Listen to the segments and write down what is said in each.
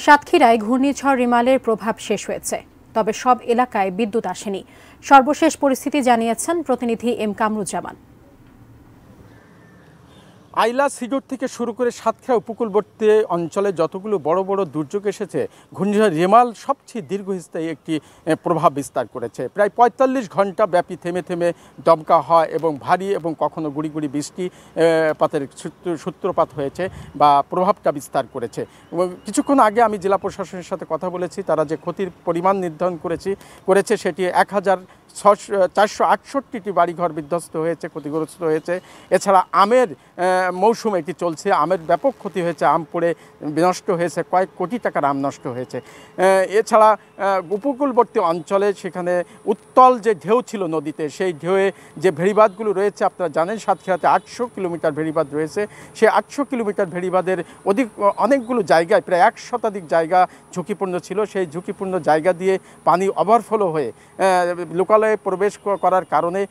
সাতক্ষীরায় ঘূর্ণিঝড় রিমালের প্রভাব শেষ হয়েছে, তবে সব এলাকায় বিদ্যুৎ আসেনি। সর্বশেষ পরিস্থিতি জানিয়েছেন প্রতিনিধি এম কামরুজ্জামান। আইলা সিডর থেকে শুরু করে সাতক্ষীরা উপকূলবর্তী অঞ্চলে যতগুলো বড় বড় দুর্যোগ এসেছে, ঘূর্ণিঝড় রিমাল সবচেয়ে দীর্ঘস্থায়ী একটি প্রভাব বিস্তার করেছে। প্রায় ৪৫ ঘন্টা ব্যাপী থেমে থেমে দমকা হয় এবং ভারী এবং কখনো গুড়ি গুড়ি বৃষ্টিপাতের সূত্রপাত হয়েছে বা প্রভাবটা বিস্তার করেছে। কিছুক্ষণ আগে আমি জেলা প্রশাসনের সাথে কথা বলেছি, তারা যে ক্ষতির পরিমাণ নির্ধারণ করেছে সেটি ১,৪৬৮টি বাড়িঘর বিধ্বস্ত হয়েছে, ক্ষতিগ্রস্ত হয়েছে। এছাড়া আমের মৌসুম এটি চলছে, আমের ব্যাপক ক্ষতি হয়েছে, আম পড়ে নষ্ট হয়েছে, কয়েক কোটি টাকার আম নষ্ট হয়েছে। এছাড়া উপকূলবর্তী অঞ্চলে সেখানে উত্তল যে ঢেউ ছিল নদীতে, সেই ঢেউয়ে যে ভেড়িবাঁধগুলো রয়েছে, আপনারা জানেন সাতক্ষীরাতে ৮০০ কিলোমিটার ভেড়িবাঁধ রয়েছে। সেই ৮০০ কিলোমিটার ভেড়িবাঁধের অনেকগুলো জায়গায়, প্রায় ১ শতাধিক জায়গা ঝুঁকিপূর্ণ ছিল। সেই ঝুঁকিপূর্ণ জায়গা দিয়ে পানি ওভারফ্লো হয়ে লোকালয়ে প্রবেশ করার কারণে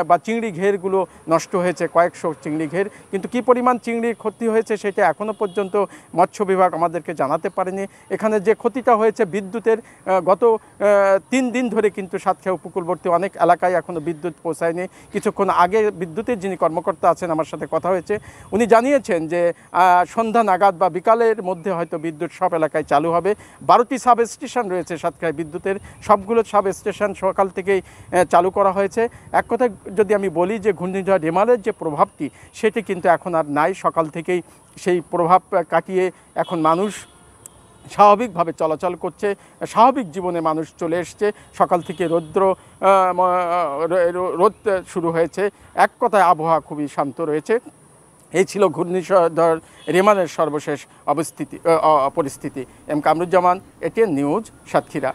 বা চিংড়ি ঘেরগুলো নষ্ট হয়েছে, কয়েকশো চিংড়ি ঘের। কিন্তু কী পরিমাণ চিংড়ির ক্ষতি হয়েছে সেটা এখনও পর্যন্ত মৎস্য বিভাগ আমাদেরকে জানাতে পারেনি। এখানে যে ক্ষতিটা হয়েছে বিদ্যুতের, গত ৩ দিন ধরে কিন্তু সাতক্ষীরা উপকূলবর্তী অনেক এলাকায় এখনও বিদ্যুৎ পৌঁছায়নি। কিছুক্ষণ আগে বিদ্যুতের যিনি কর্মকর্তা আছেন আমার সাথে কথা হয়েছে, উনি জানিয়েছেন যে সন্ধ্যা নাগাদ বা বিকালের মধ্যে হয়তো বিদ্যুৎ সব এলাকায় চালু হবে। 12টি সাব স্টেশন রয়েছে সাতক্ষীরায় বিদ্যুতের, সবগুলো সাব স্টেশন সকাল থেকেই চালু করা হয়েছে। এক কথায় যদি আমি বলি যে ঘূর্ণিঝড় রিমালের যে প্রভাবটি সেটি কিন্তু এখন আর নাই। সকাল থেকেই সেই প্রভাব কাটিয়ে এখন মানুষ স্বাভাবিকভাবে চলাচল করছে, স্বাভাবিক জীবনে মানুষ চলে এসছে। সকাল থেকে রোদ শুরু হয়েছে। এক কথায় আবহাওয়া খুবই শান্ত রয়েছে। এই ছিল ঘূর্ণিঝড় রিমালের সর্বশেষ পরিস্থিতি। M Kamruzzaman, ATN news, Satkhira.